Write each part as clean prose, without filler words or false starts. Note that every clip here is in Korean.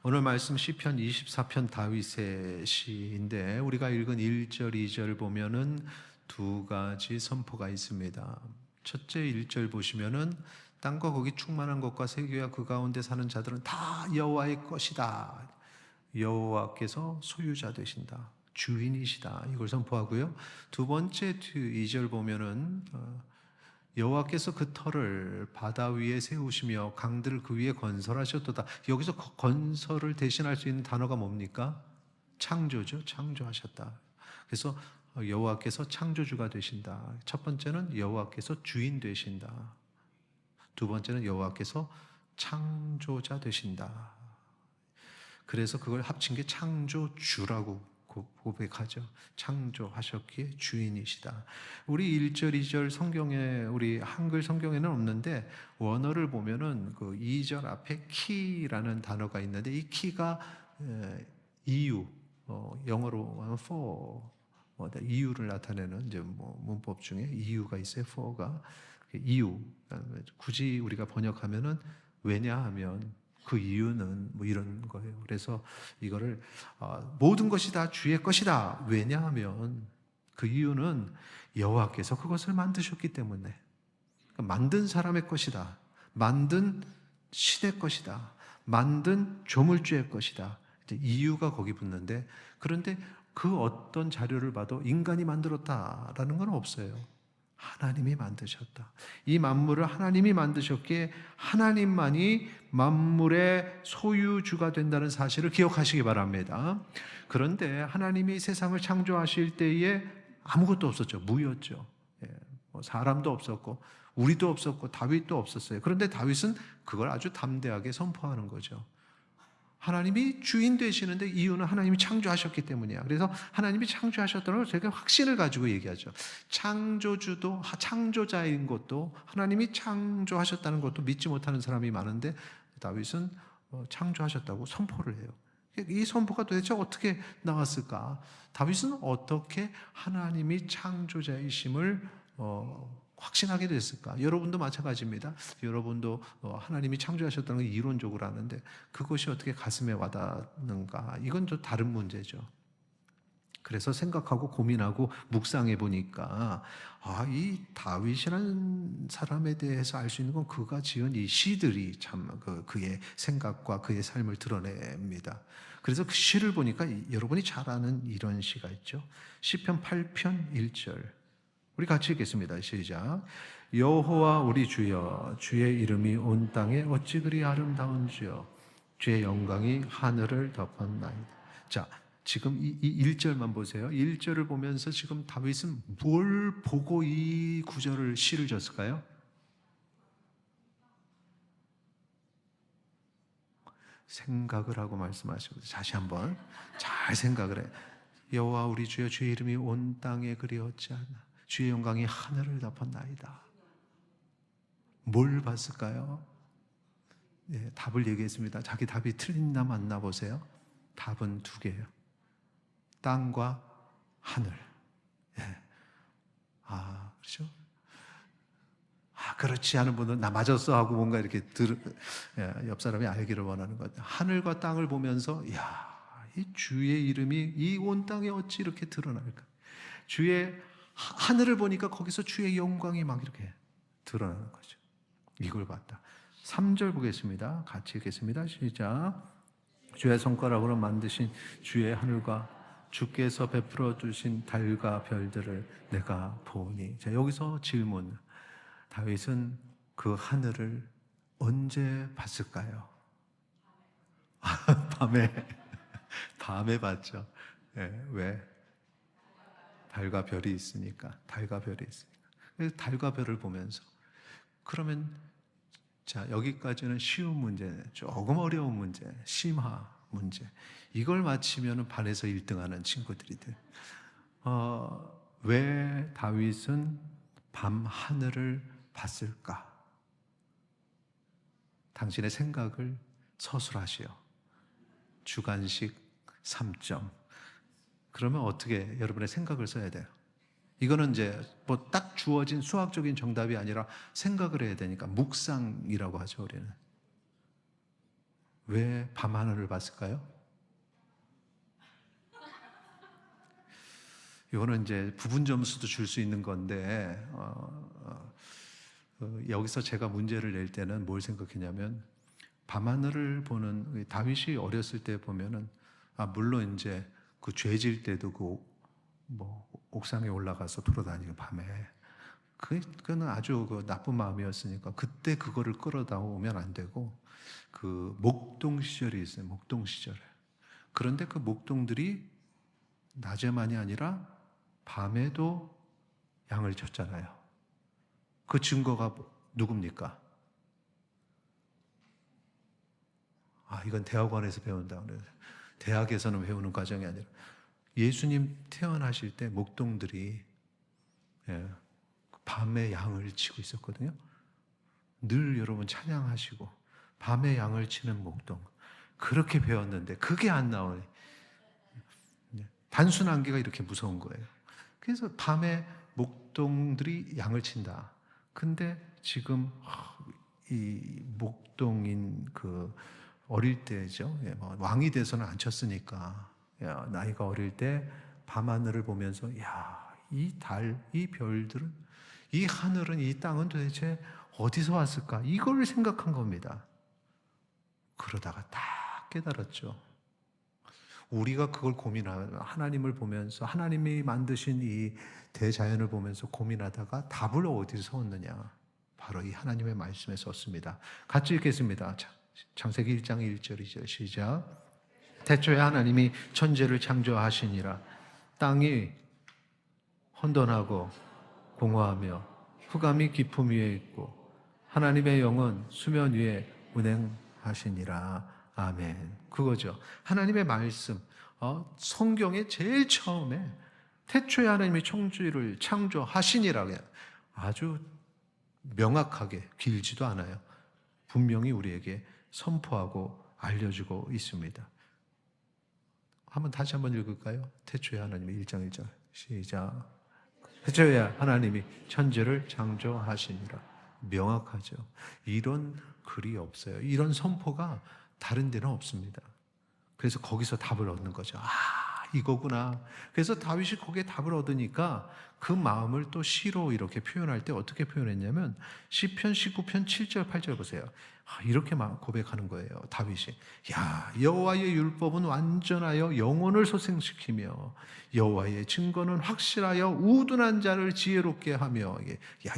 오늘 말씀 시편 24편 다윗의 시인데 우리가 읽은 1절, 2절 보면은 두 가지 선포가 있습니다. 첫째 1절 보시면은 땅과 거기 충만한 것과 세계와 그 가운데 사는 자들은 다 여호와의 것이다. 여호와께서 소유자 되신다. 주인이시다. 이걸 선포하고요. 두 번째 2절 보면은 여호와께서 그 터를 바다 위에 세우시며 강들을 그 위에 건설하셨도다. 여기서 건설을 대신할 수 있는 단어가 뭡니까? 창조죠. 창조하셨다. 그래서 여호와께서 창조주가 되신다. 첫 번째는 여호와께서 주인 되신다. 두 번째는 여호와께서 창조자 되신다. 그래서 그걸 합친 게 창조주라고 고백하죠. 창조하셨기에 주인이시다. 우리 1절, 2절 성경에, 우리 한글 성경에는 없는데 원어를 보면은 그 2절 앞에 키라는 단어가 있는데 이 키가 이유, 영어로 하면 for, 이유를 나타내는 이제 문법 중에 이유가 있어요. for가 이유. 굳이 우리가 번역하면은 왜냐하면 그 이유는 이런 거예요. 그래서 이거를 모든 것이 다 주의 것이다. 왜냐하면 그 이유는 여호와께서 그것을 만드셨기 때문에, 그러니까 만든 사람의 것이다. 만든 신의 것이다. 만든 조물주의 것이다. 이제 이유가 거기 붙는데, 그런데 그 어떤 자료를 봐도 인간이 만들었다라는 건 없어요. 하나님이 만드셨다. 이 만물을 하나님이 만드셨기에 하나님만이 만물의 소유주가 된다는 사실을 기억하시기 바랍니다. 그런데 하나님이 세상을 창조하실 때에 아무것도 없었죠. 무였죠. 사람도 없었고 우리도 없었고 다윗도 없었어요. 그런데 다윗은 그걸 아주 담대하게 선포하는 거죠. 하나님이 주인 되시는데 이유는 하나님이 창조하셨기 때문이야. 그래서 하나님이 창조하셨다는 걸 되게 확신을 가지고 얘기하죠. 창조주도, 창조자인 것도, 하나님이 창조하셨다는 것도 믿지 못하는 사람이 많은데 다윗은 창조하셨다고 선포를 해요. 이 선포가 도대체 어떻게 나왔을까? 다윗은 어떻게 하나님이 창조자이심을 확신하게 됐을까? 여러분도 마찬가지입니다. 여러분도 하나님이 창조하셨다는 걸 이론적으로 아는데 그것이 어떻게 가슴에 와닿는가? 이건 좀 다른 문제죠. 그래서 생각하고 고민하고 묵상해 보니까 이 다윗이라는 사람에 대해서 알 수 있는 건 그가 지은 이 시들이 참 그의 생각과 그의 삶을 드러냅니다. 그래서 그 시를 보니까 여러분이 잘 아는 이런 시가 있죠. 시편 8편 1절. 우리 같이 읽겠습니다. 시작. 여호와 우리 주여, 주의 이름이 온 땅에 어찌 그리 아름다운지요. 주의 영광이 하늘을 덮었나이다. 자, 지금 이 1절만 보세요. 1절을 보면서 지금 다윗은 뭘 보고 이 구절을 시를 졌을까요? 생각을 하고 말씀하시고 다시 한번 잘 생각을 해. 여호와 우리 주여, 주의 이름이 온 땅에 그리 어찌 않나. 주의 영광이 하늘을 덮었나이다. 뭘 봤을까요? 네, 답을 얘기했습니다. 자기 답이 틀린다 맞나 보세요. 답은 두 개예요. 땅과 하늘. 네. 그렇죠? 그렇지 않은 분은 나 맞았어 하고 뭔가 이렇게 옆 사람이 알기를 원하는 것. 하늘과 땅을 보면서 이 주의 이름이 이 온 땅에 어찌 이렇게 드러날까? 주의 하늘을 보니까 거기서 주의 영광이 막 이렇게 드러나는 거죠. 이걸 봤다. 3절 보겠습니다. 같이 읽겠습니다. 시작. 주의 손가락으로 만드신 주의 하늘과 주께서 베풀어 주신 달과 별들을 내가 보니. 자, 여기서 질문. 다윗은 그 하늘을 언제 봤을까요? 밤에 봤죠. 네, 왜? 달과 별이 있으니까. 그래서 달과 별을 보면서. 그러면 자, 여기까지는 쉬운 문제, 조금 어려운 문제, 심화 문제. 이걸 맞히면 반에서 1등하는 친구들이들. 왜 다윗은 밤 하늘을 봤을까? 당신의 생각을 서술하시오. 주관식 3점. 그러면 어떻게 여러분의 생각을 써야 돼요? 이거는 이제 딱 주어진 수학적인 정답이 아니라 생각을 해야 되니까 묵상이라고 하죠, 우리는. 왜 밤하늘을 봤을까요? 이거는 이제 부분 점수도 줄 수 있는 건데 여기서 제가 문제를 낼 때는 뭘 생각했냐면 밤하늘을 보는 다윗이 어렸을 때 보면은 물론 이제 그 죄질 때도 뭐 옥상에 올라가서 돌아다니고 밤에 그거는 아주 그 나쁜 마음이었으니까 그때 그거를 끌어다 오면 안 되고 그 목동 시절이 있어요. 목동 시절에. 그런데 그 목동들이 낮에만이 아니라 밤에도 양을 쳤잖아요. 그 증거가 누굽니까? 이건 대학원에서 배운다. 대학에서는 배우는 과정이 아니라 예수님 태어나실 때 목동들이 밤에 양을 치고 있었거든요. 늘 여러분 찬양하시고 밤에 양을 치는 목동 그렇게 배웠는데 그게 안 나오네. 단순 안개가 이렇게 무서운 거예요. 그래서 밤에 목동들이 양을 친다. 근데 지금 이 목동인 그 어릴 때죠. 뭐 왕이 돼서는 안 쳤으니까 나이가 어릴 때 밤하늘을 보면서 이 달, 이 별들은, 이 하늘은, 이 땅은 도대체 어디서 왔을까? 이걸 생각한 겁니다. 그러다가 딱 깨달았죠. 우리가 그걸 고민하면 하나님을 보면서 하나님이 만드신 이 대자연을 보면서 고민하다가 답을 어디서 얻느냐? 바로 이 하나님의 말씀에서 얻습니다. 같이 읽겠습니다. 창세기 1장 1절 2절 시작. 태초에 하나님이 천지를 창조하시니라. 땅이 혼돈하고 공허하며 흑암이 깊음 위에 있고 하나님의 영은 수면 위에 운행하시니라. 아멘. 그거죠. 하나님의 말씀. 성경의 제일 처음에 태초에 하나님이 천지를 창조하시니라. 아주 명확하게 길지도 않아요. 분명히 우리에게 선포하고 알려주고 있습니다. 다시 한번 읽을까요? 태초에 하나님이 1장 1절 시작. 태초에 하나님이 천지를 창조하시니라. 명확하죠. 이런 글이 없어요. 이런 선포가 다른 데는 없습니다. 그래서 거기서 답을 얻는 거죠. 이거구나. 그래서 다윗이 거기에 답을 얻으니까 그 마음을 또 시로 이렇게 표현할 때 어떻게 표현했냐면 시편 19편 7절 8절 보세요. 이렇게 고백하는 거예요. 다윗이 여호와의 율법은 완전하여 영혼을 소생시키며 여호와의 증거는 확실하여 우둔한 자를 지혜롭게 하며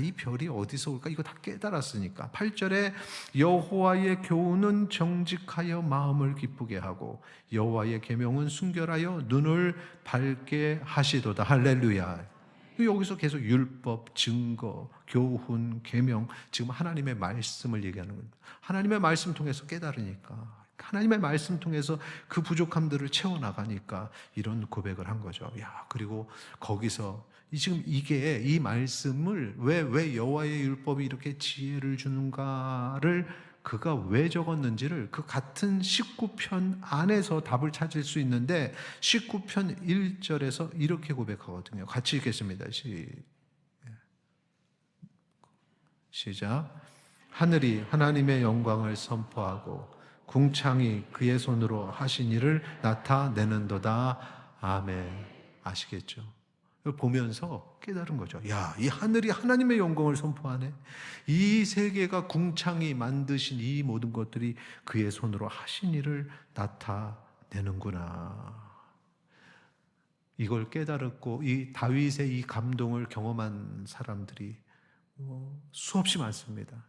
이 별이 어디서 올까? 이거 다 깨달았으니까 8절에 여호와의 교훈은 정직하여 마음을 기쁘게 하고 여호와의 계명은 순결하여 눈을 밝게 하시도다. 할렐루야. 여기서 계속 율법, 증거, 교훈, 계명, 지금 하나님의 말씀을 얘기하는 겁니다. 하나님의 말씀 통해서 깨달으니까, 하나님의 말씀 통해서 그 부족함들을 채워나가니까 이런 고백을 한 거죠. 그리고 거기서 지금 이 말씀을 왜 여호와의 율법이 이렇게 지혜를 주는가를 그가 왜 적었는지를 그 같은 19편 안에서 답을 찾을 수 있는데 19편 1절에서 이렇게 고백하거든요. 같이 읽겠습니다. 시작. 하늘이 하나님의 영광을 선포하고 궁창이 그의 손으로 하신 일을 나타내는도다. 아멘. 아시겠죠? 보면서 깨달은 거죠. 이 하늘이 하나님의 영광을 선포하네. 이 세계가 궁창이 만드신 이 모든 것들이 그의 손으로 하신 일을 나타내는구나. 이걸 깨달았고 이 다윗의 이 감동을 경험한 사람들이 수없이 많습니다.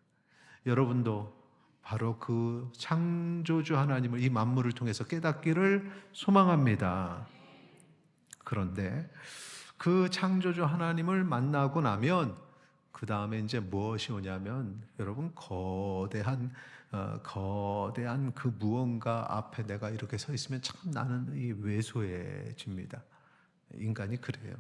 여러분도 바로 그 창조주 하나님을 이 만물을 통해서 깨닫기를 소망합니다. 그런데 그 창조주 하나님을 만나고 나면 그 다음에 이제 무엇이 오냐면 여러분 거대한 그 무언가 앞에 내가 이렇게 서 있으면 참 나는 이 왜소해집니다. 인간이 그래요.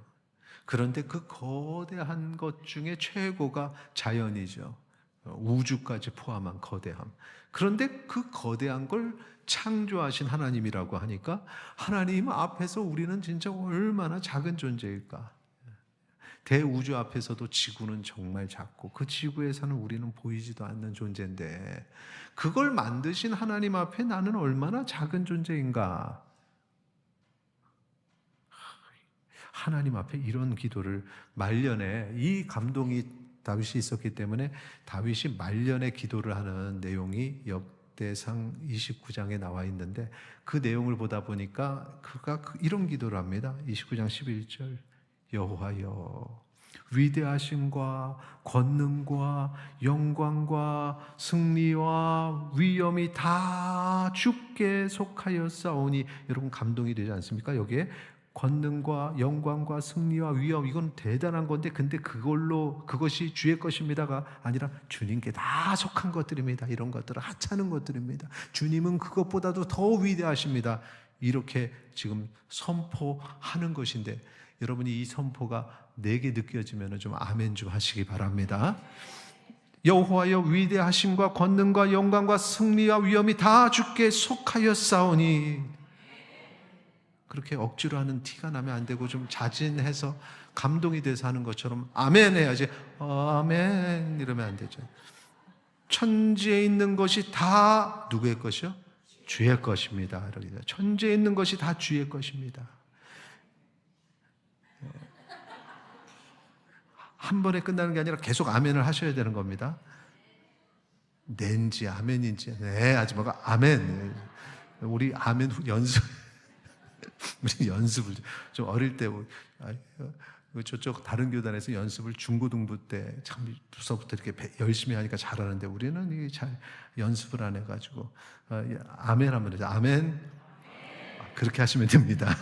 그런데 그 거대한 것 중에 최고가 자연이죠. 우주까지 포함한 거대함. 그런데 그 거대한 걸 창조하신 하나님이라고 하니까 하나님 앞에서 우리는 진짜 얼마나 작은 존재일까. 대우주 앞에서도 지구는 정말 작고 그 지구에 사는 우리는 보이지도 않는 존재인데 그걸 만드신 하나님 앞에 나는 얼마나 작은 존재인가. 하나님 앞에 이런 기도를 말년에, 이 감동이 다윗이 있었기 때문에 다윗이 말년에 기도를 하는 내용이 역대상 29장에 나와 있는데 그 내용을 보다 보니까 그가 이런 기도를 합니다. 29장 11절 여호와여 위대하심과 권능과 영광과 승리와 위엄이 다 주께 속하였사오니. 여러분 감동이 되지 않습니까? 여기에 권능과 영광과 승리와 위엄, 이건 대단한 건데 근데 그것이 주의 것입니다가 아니라 주님께 다 속한 것들입니다. 이런 것들은 하찮은 것들입니다. 주님은 그것보다도 더 위대하십니다. 이렇게 지금 선포하는 것인데 여러분이 이 선포가 내게 느껴지면 좀 아멘 좀 하시기 바랍니다. 여호와여 위대하심과 권능과 영광과 승리와 위엄이 다 주께 속하였사오니. 그렇게 억지로 하는 티가 나면 안 되고 좀 자진해서 감동이 돼서 하는 것처럼 아멘 해야지. 아멘 이러면 안 되죠. 천지에 있는 것이 다 누구의 것이요? 주의 것입니다. 천지에 있는 것이 다 주의 것입니다. 한 번에 끝나는 게 아니라 계속 아멘을 하셔야 되는 겁니다. 낸지 아멘인지 네 하지 말고 아멘. 우리 아멘 연습 우리 연습을 좀 어릴 때 저쪽 다른 교단에서 연습을 중고등부 때 참 부서부터 이렇게 열심히 하니까 잘하는데 우리는 잘 연습을 안 해가지고 아멘 하면 되죠. 아멘. 그렇게 하시면 됩니다.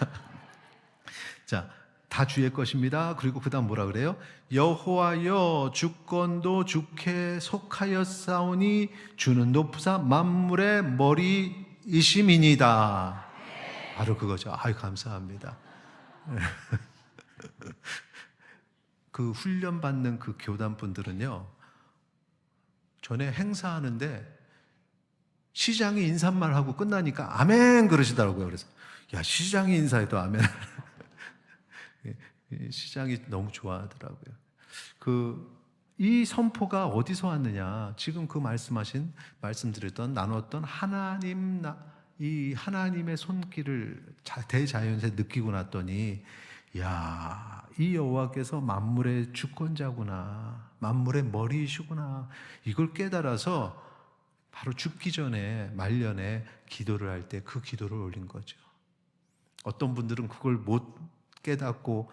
자, 다 주의 것입니다. 그리고 그 다음 뭐라 그래요? 여호와여 주권도 주께 속하였사오니 주는 높으사 만물의 머리이심이니이다. 바로 그거죠. 아유 감사합니다. 그 훈련받는 그 교단분들은요 전에 행사하는데 시장이 인사말 하고 끝나니까 아멘 그러시더라고요. 그래서 야 시장이 인사해도 아멘. 시장이 너무 좋아하더라고요. 이 선포가 어디서 왔느냐? 지금 그 말씀드렸던 나눴던 이 하나님의 손길을 대자연에서 느끼고 났더니 야, 이 여호와께서 만물의 주권자구나, 만물의 머리이시구나, 이걸 깨달아서 바로 죽기 전에 말년에 기도를 할 때 그 기도를 올린 거죠. 어떤 분들은 그걸 못 깨닫고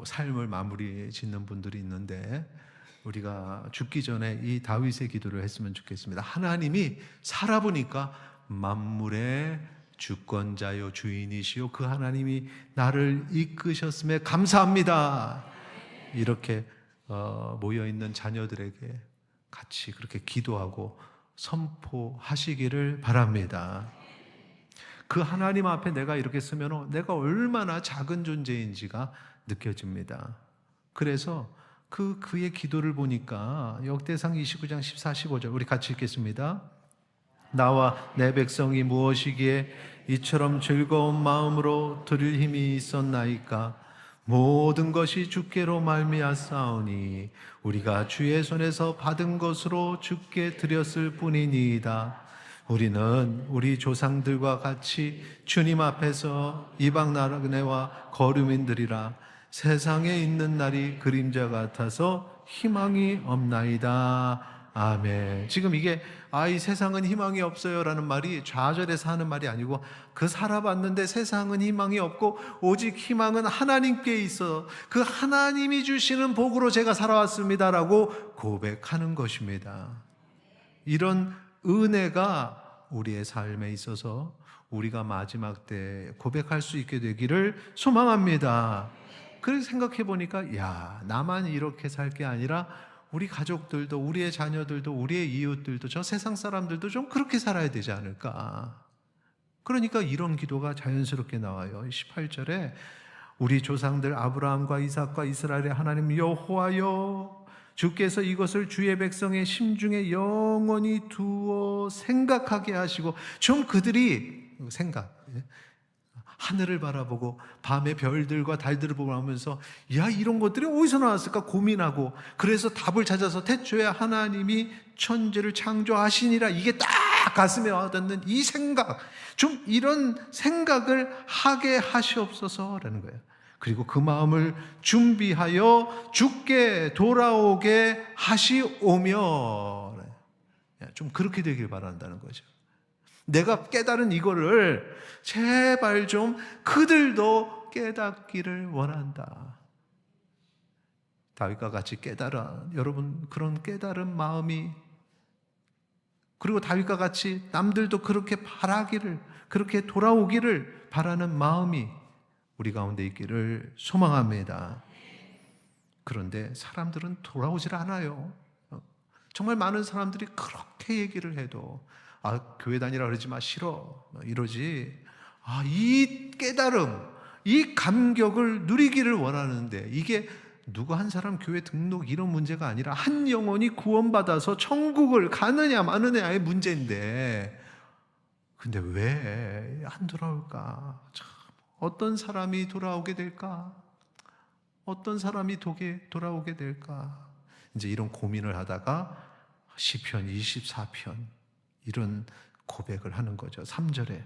삶을 마무리 짓는 분들이 있는데 우리가 죽기 전에 이 다윗의 기도를 했으면 좋겠습니다. 하나님이 살아보니까 만물의 주권자요 주인이시요 그 하나님이 나를 이끄셨음에 감사합니다. 이렇게 모여있는 자녀들에게 같이 그렇게 기도하고 선포하시기를 바랍니다. 그 하나님 앞에 내가 이렇게 서면 내가 얼마나 작은 존재인지가 느껴집니다. 그래서 그의 기도를 보니까 역대상 29장 14, 15절 우리 같이 읽겠습니다. 나와 내 백성이 무엇이기에 이처럼 즐거운 마음으로 드릴 힘이 있었나이까. 모든 것이 주께로 말미암사오니 우리가 주의 손에서 받은 것으로 주께 드렸을 뿐이니이다. 우리는 우리 조상들과 같이 주님 앞에서 이방 나라와 거류민들이라. 세상에 있는 날이 그림자 같아서 희망이 없나이다. 아멘. 지금 이게 이 세상은 희망이 없어요 라는 말이 좌절해서 하는 말이 아니고 그 살아봤는데 세상은 희망이 없고 오직 희망은 하나님께 있어 그 하나님이 주시는 복으로 제가 살아왔습니다 라고 고백하는 것입니다. 이런 은혜가 우리의 삶에 있어서 우리가 마지막 때 고백할 수 있게 되기를 소망합니다. 그래서 생각해 보니까 야, 나만 이렇게 살 게 아니라 우리 가족들도, 우리의 자녀들도, 우리의 이웃들도, 저 세상 사람들도 좀 그렇게 살아야 되지 않을까. 그러니까 이런 기도가 자연스럽게 나와요. 18절에 우리 조상들 아브라함과 이삭과 이스라엘의 하나님 여호와여 주께서 이것을 주의 백성의 심중에 영원히 두어 생각하게 하시고 좀 그들이 하늘을 바라보고 밤의 별들과 달들을 보면서 야, 이런 것들이 어디서 나왔을까 고민하고, 그래서 답을 찾아서 태초에 하나님이 천지를 창조하시니라, 이게 딱 가슴에 와닿는 이 생각, 좀 이런 생각을 하게 하시옵소서라는 거예요. 그리고 그 마음을 준비하여 주께 돌아오게 하시오며, 좀 그렇게 되길 바란다는 거죠. 내가 깨달은 이거를 제발 좀 그들도 깨닫기를 원한다. 다윗과 같이 깨달아, 여러분, 그런 깨달은 마음이, 그리고 다윗과 같이 남들도 그렇게 바라기를, 그렇게 돌아오기를 바라는 마음이 우리 가운데 있기를 소망합니다. 그런데 사람들은 돌아오질 않아요. 정말 많은 사람들이 그렇게 얘기를 해도 교회 다니라 그러지 마, 싫어, 이러지. 이 깨달음, 이 감격을 누리기를 원하는데, 이게 누구 한 사람 교회 등록 이런 문제가 아니라 한 영혼이 구원받아서 천국을 가느냐 마느냐의 문제인데, 근데 왜 안 돌아올까? 참, 어떤 사람이 돌아오게 될까? 어떤 사람이 돌아오게 될까? 이제 이런 고민을 하다가 시편 24편 이런 고백을 하는 거죠. 3절에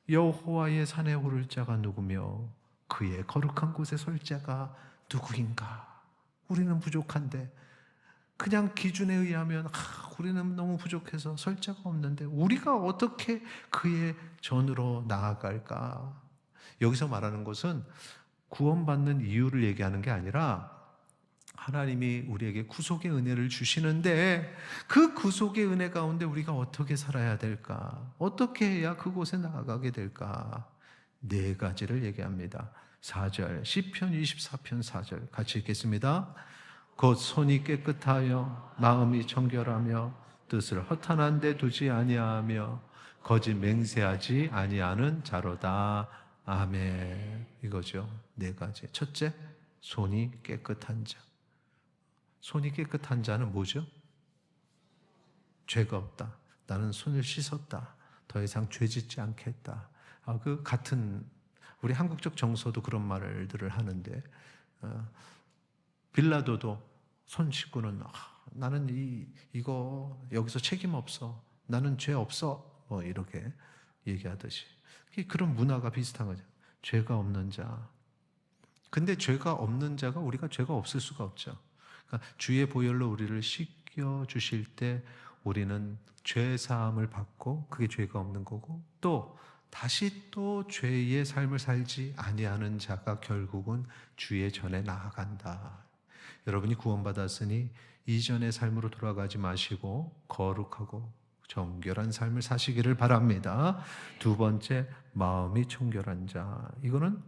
여호와의 산에 오를 자가 누구며 그의 거룩한 곳에 설 자가 누구인가? 우리는 부족한데, 그냥 기준에 의하면 우리는 너무 부족해서 설 자가 없는데 우리가 어떻게 그의 전으로 나아갈까? 여기서 말하는 것은 구원받는 이유를 얘기하는 게 아니라 하나님이 우리에게 구속의 은혜를 주시는데, 그 구속의 은혜 가운데 우리가 어떻게 살아야 될까? 어떻게 해야 그곳에 나아가게 될까? 네 가지를 얘기합니다. 4절, 시편 24편 4절 같이 읽겠습니다. 곧 손이 깨끗하여 마음이 정결하며 뜻을 허탄한 데 두지 아니하며 거짓 맹세하지 아니하는 자로다. 아멘. 이거죠. 네 가지. 첫째, 손이 깨끗한 자. 손이 깨끗한 자는 뭐죠? 죄가 없다. 나는 손을 씻었다. 더 이상 죄 짓지 않겠다. 그 같은 우리 한국적 정서도 그런 말들을 하는데, 빌라도도 손 씻고는 나는 이거 여기서 책임 없어. 나는 죄 없어. 뭐 이렇게 얘기하듯이. 그런 문화가 비슷한 거죠. 죄가 없는 자. 근데 죄가 없는 자가 우리가 죄가 없을 수가 없죠. 그러니까 주의 보혈로 우리를 씻겨 주실 때 우리는 죄 사함을 받고 그게 죄가 없는 거고, 또 다시 또 죄의 삶을 살지 아니하는 자가 결국은 주의 전에 나아간다. 여러분이 구원받았으니 이전의 삶으로 돌아가지 마시고 거룩하고 정결한 삶을 사시기를 바랍니다. 두 번째, 마음이 청결한 자. 이거는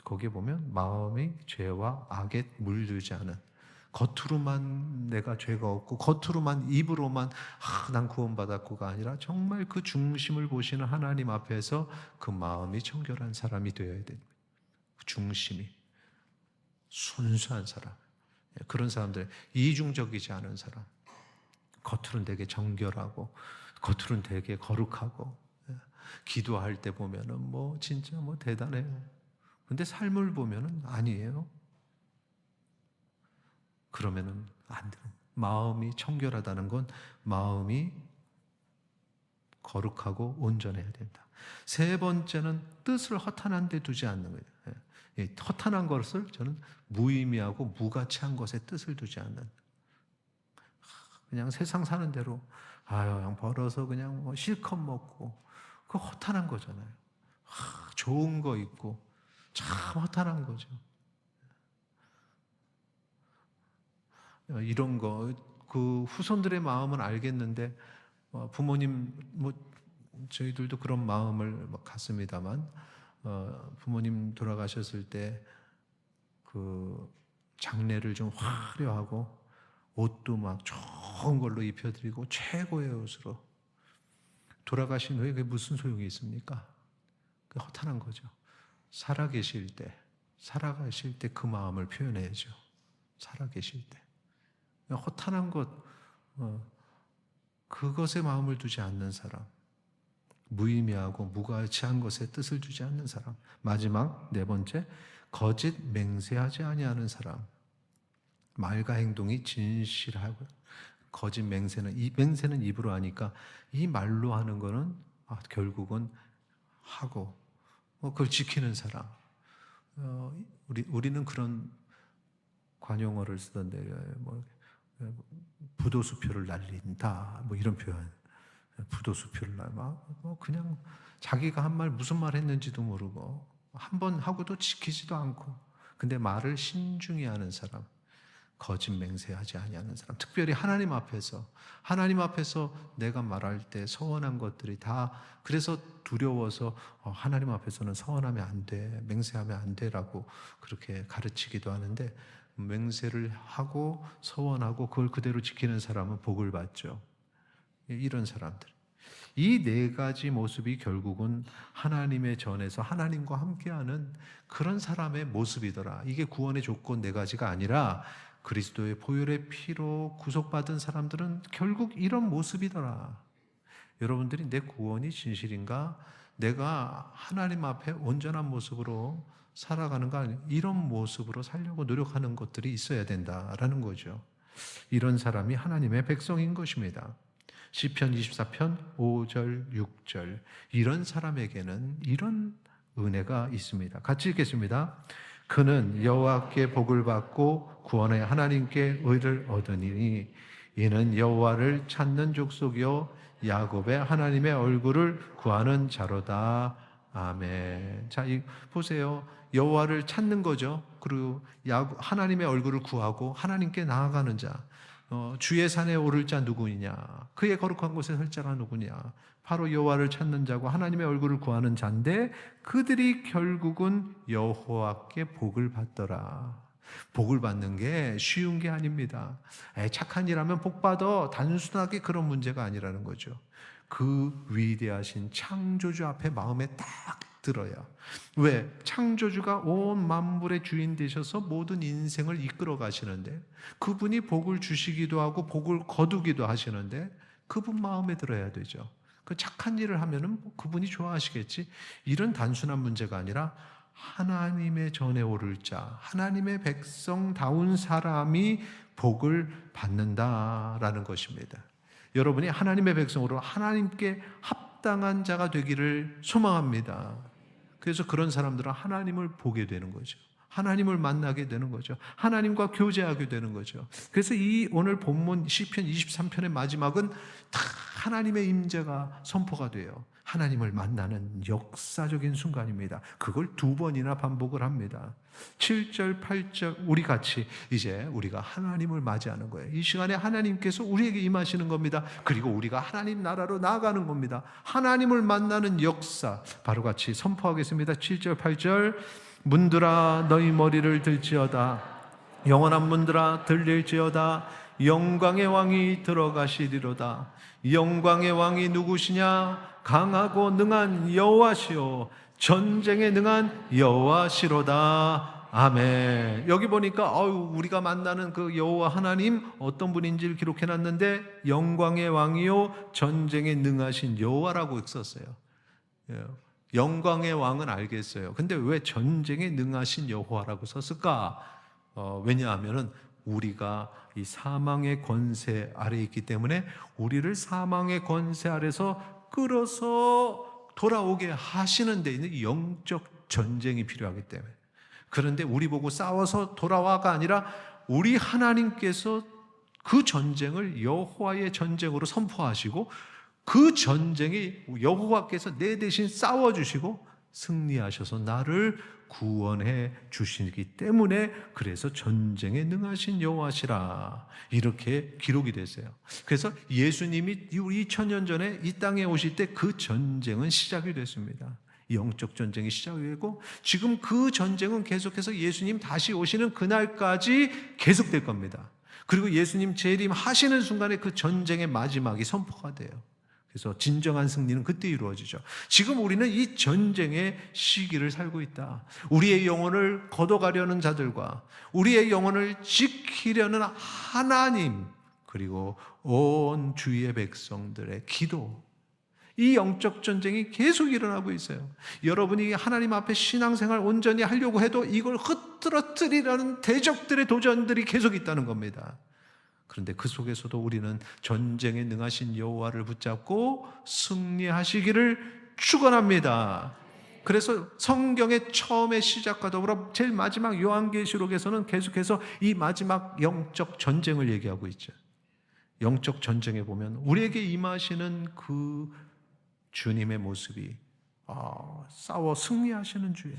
거기에 보면 마음이 죄와 악에 물들지 않은, 겉으로만 내가 죄가 없고 겉으로만 입으로만 난 구원받았고가 아니라 정말 그 중심을 보시는 하나님 앞에서 그 마음이 청결한 사람이 되어야 됩니다. 중심이 순수한 사람, 그런 사람들, 이중적이지 않은 사람, 겉으로는 되게 정결하고 겉으로는 되게 거룩하고, 기도할 때 보면은 뭐 진짜 뭐 대단해요. 근데 삶을 보면은 아니에요. 그러면은 안 돼요. 마음이 청결하다는 건 마음이 거룩하고 온전해야 된다. 세 번째는 뜻을 허탄한 데 두지 않는 거예요. 허탄한 것을 저는 무의미하고 무가치한 것에 뜻을 두지 않는, 그냥 세상 사는 대로 그냥 벌어서 그냥 뭐 실컷 먹고, 그거 허탄한 거잖아요. 좋은 거 있고 참 허탄한 거죠. 이런 거, 그 후손들의 마음은 알겠는데, 부모님, 뭐, 저희들도 그런 마음을 갖습니다만, 부모님 돌아가셨을 때, 그, 장례를 좀 화려하고, 옷도 막 좋은 걸로 입혀드리고, 최고의 옷으로. 돌아가신 후에 그게 무슨 소용이 있습니까? 그게 허탄한 거죠. 살아계실 때 그 마음을 표현해야죠. 살아계실 때. 허탄한 것, 그것에 마음을 두지 않는 사람, 무의미하고 무가치한 것에 뜻을 주지 않는 사람. 마지막 네 번째, 거짓 맹세하지 아니하는 사람. 말과 행동이 진실하고, 거짓 맹세는, 이 맹세는 입으로 하니까 이 말로 하는 거는 결국은 하고 그걸 지키는 사람. 우리는 그런 관용어를 쓰던데, 부도수표를 날린다, 이런 표현. 부도수표를 그냥 자기가 한 말 무슨 말 했는지도 모르고 한 번 하고도 지키지도 않고, 근데 말을 신중히 하는 사람, 거짓 맹세하지 아니하는 사람. 특별히 하나님 앞에서 내가 말할 때 서원한 것들이 다, 그래서 두려워서 하나님 앞에서는 서원하면 안 돼, 맹세하면 안 돼라고 그렇게 가르치기도 하는데, 맹세를 하고 서원하고 그걸 그대로 지키는 사람은 복을 받죠. 이런 사람들, 이 네 가지 모습이 결국은 하나님의 전에서 하나님과 함께하는 그런 사람의 모습이더라. 이게 구원의 조건 네 가지가 아니라 그리스도의 보혈의 피로 구속받은 사람들은 결국 이런 모습이더라. 여러분들이 내 구원이 진실인가? 내가 하나님 앞에 온전한 모습으로 살아가는가? 이런 모습으로 살려고 노력하는 것들이 있어야 된다라는 거죠. 이런 사람이 하나님의 백성인 것입니다. 시편 24편 5절 6절, 이런 사람에게는 이런 은혜가 있습니다. 같이 읽겠습니다. 그는 여호와께 복을 받고 구원의 하나님께 의를 얻으니 이는 여호와를 찾는 족속이요 야곱의 하나님의 얼굴을 구하는 자로다. 아멘. 자, 보세요. 여호와를 찾는 거죠. 그리고 하나님의 얼굴을 구하고 하나님께 나아가는 자. 주의 산에 오를 자 누구냐? 그의 거룩한 곳에 설 자가 누구냐? 바로 여호와를 찾는 자고 하나님의 얼굴을 구하는 자인데, 그들이 결국은 여호와께 복을 받더라. 복을 받는 게 쉬운 게 아닙니다. 착한 일 하면 복 받아, 단순하게 그런 문제가 아니라는 거죠. 그 위대하신 창조주 앞에 마음에 딱 들어야. 왜? 창조주가 온 만물의 주인 되셔서 모든 인생을 이끌어 가시는데, 그분이 복을 주시기도 하고 복을 거두기도 하시는데, 그분 마음에 들어야 되죠. 그 착한 일을 하면은 그분이 좋아하시겠지, 이런 단순한 문제가 아니라 하나님의 전에 오를 자, 하나님의 백성다운 사람이 복을 받는다라는 것입니다. 여러분이 하나님의 백성으로 하나님께 합당한 자가 되기를 소망합니다. 그래서 그런 사람들은 하나님을 보게 되는 거죠. 하나님을 만나게 되는 거죠. 하나님과 교제하게 되는 거죠. 그래서 이 오늘 본문 시편 23편의 마지막은 다 하나님의 임재가 선포가 돼요. 하나님을 만나는 역사적인 순간입니다. 그걸 두 번이나 반복을 합니다. 7절, 8절, 우리 같이 이제 우리가 하나님을 맞이하는 거예요. 이 시간에 하나님께서 우리에게 임하시는 겁니다. 그리고 우리가 하나님 나라로 나아가는 겁니다. 하나님을 만나는 역사, 바로 같이 선포하겠습니다. 7절, 8절. 문들아 너희 머리를 들지어다. 영원한 문들아 들릴지어다. 영광의 왕이 들어가시리로다. 영광의 왕이 누구시냐? 강하고 능한 여호와시오, 전쟁에 능한 여호와시로다. 아멘. 여기 보니까 우리가 만나는 그 여호와 하나님 어떤 분인지를 기록해놨는데, 영광의 왕이요 전쟁에 능하신 여호와라고 썼어요. 영광의 왕은 알겠어요. 근데 왜 전쟁에 능하신 여호와라고 썼을까? 왜냐하면은 우리가 이 사망의 권세 아래에 있기 때문에 우리를 사망의 권세 아래서 끌어서 돌아오게 하시는 데 있는 영적 전쟁이 필요하기 때문에. 그런데 우리 보고 싸워서 돌아와가 아니라 우리 하나님께서 그 전쟁을 여호와의 전쟁으로 선포하시고, 그 전쟁이 여호와께서 내 대신 싸워주시고 승리하셔서 나를 구원해 주시기 때문에, 그래서 전쟁에 능하신 여호와시라 이렇게 기록이 됐어요. 그래서 예수님이 2000년 전에 이 땅에 오실 때 그 전쟁은 시작이 됐습니다. 영적 전쟁이 시작이 되고, 지금 그 전쟁은 계속해서 예수님 다시 오시는 그날까지 계속될 겁니다. 그리고 예수님 재림하시는 순간에 그 전쟁의 마지막이 선포가 돼요. 그래서 진정한 승리는 그때 이루어지죠. 지금 우리는 이 전쟁의 시기를 살고 있다. 우리의 영혼을 걷어가려는 자들과 우리의 영혼을 지키려는 하나님, 그리고 온 주위의 백성들의 기도, 이 영적 전쟁이 계속 일어나고 있어요. 여러분이 하나님 앞에 신앙생활 온전히 하려고 해도 이걸 흐트러뜨리려는 대적들의 도전들이 계속 있다는 겁니다. 그런데 그 속에서도 우리는 전쟁에 능하신 여호와를 붙잡고 승리하시기를 축원합니다. 그래서 성경의 처음의 시작과 더불어 제일 마지막 요한계시록에서는 계속해서 이 마지막 영적 전쟁을 얘기하고 있죠. 영적 전쟁에 보면 우리에게 임하시는 그 주님의 모습이 싸워 승리하시는 주예요.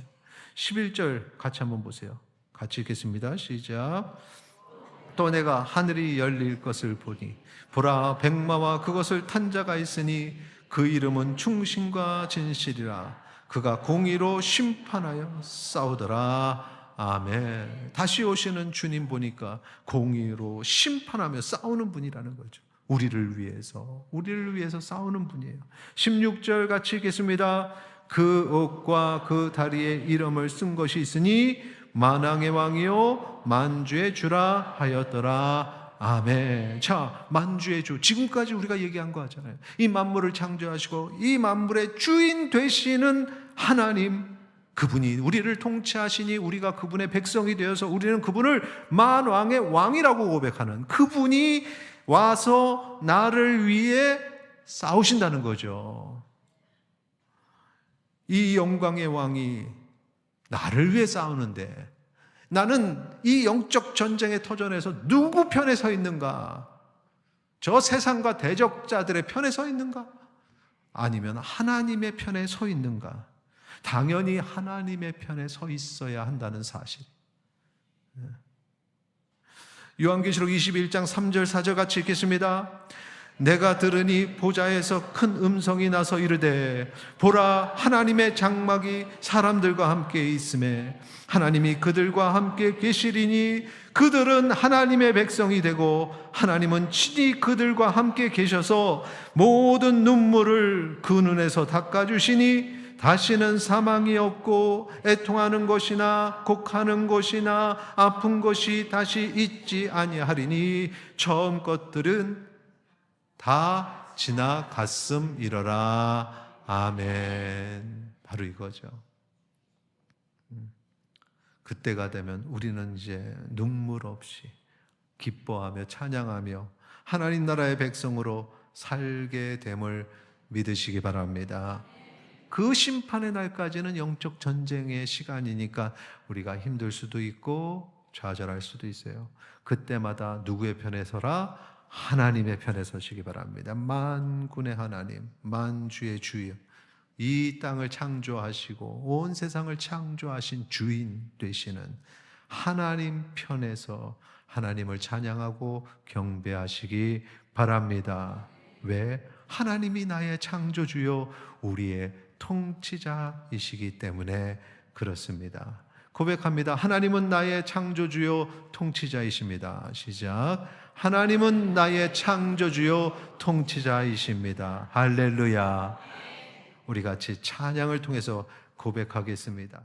11절 같이 한번 보세요. 같이 읽겠습니다. 시작. 또 내가 하늘이 열릴 것을 보니 보라 백마와 그것을 탄 자가 있으니 그 이름은 충신과 진실이라. 그가 공의로 심판하여 싸우더라. 아멘. 다시 오시는 주님 보니까 공의로 심판하며 싸우는 분이라는 거죠. 우리를 위해서 싸우는 분이에요. 16절 같이 읽겠습니다. 그 옷과 그 다리에 이름을 쓴 것이 있으니 만왕의 왕이요 만주의 주라 하였더라. 아멘. 자, 만주의 주, 지금까지 우리가 얘기한 거 하잖아요. 이 만물을 창조하시고 이 만물의 주인 되시는 하나님, 그분이 우리를 통치하시니 우리가 그분의 백성이 되어서 우리는 그분을 만왕의 왕이라고 고백하는 그분이 와서 나를 위해 싸우신다는 거죠. 이 영광의 왕이 나를 위해 싸우는데 나는 이 영적 전쟁의 터전에서 누구 편에 서 있는가? 저 세상과 대적자들의 편에 서 있는가? 아니면 하나님의 편에 서 있는가? 당연히 하나님의 편에 서 있어야 한다는 사실. 요한계시록 21장 3절 4절 같이 읽겠습니다. 내가 들으니 보좌에서 큰 음성이 나서 이르되 보라 하나님의 장막이 사람들과 함께 있음에 하나님이 그들과 함께 계시리니 그들은 하나님의 백성이 되고 하나님은 친히 그들과 함께 계셔서 모든 눈물을 그 눈에서 닦아주시니 다시는 사망이 없고 애통하는 것이나 곡하는 것이나 아픈 것이 다시 있지 아니하리니 처음 것들은 다 지나갔음이러라. 아멘. 바로 이거죠. 그때가 되면 우리는 이제 눈물 없이 기뻐하며 찬양하며 하나님 나라의 백성으로 살게 됨을 믿으시기 바랍니다. 그 심판의 날까지는 영적 전쟁의 시간이니까 우리가 힘들 수도 있고 좌절할 수도 있어요. 그때마다 누구의 편에 서라? 하나님의 편에 서시기 바랍니다. 만군의 하나님, 만주의 주여, 이 땅을 창조하시고 온 세상을 창조하신 주인 되시는 하나님 편에서 하나님을 찬양하고 경배하시기 바랍니다. 왜? 하나님이 나의 창조주요 우리의 통치자이시기 때문에 그렇습니다. 고백합니다. 하나님은 나의 창조주요 통치자이십니다. 시작. 하나님은 나의 창조주요 통치자이십니다. 할렐루야. 우리 같이 찬양을 통해서 고백하겠습니다.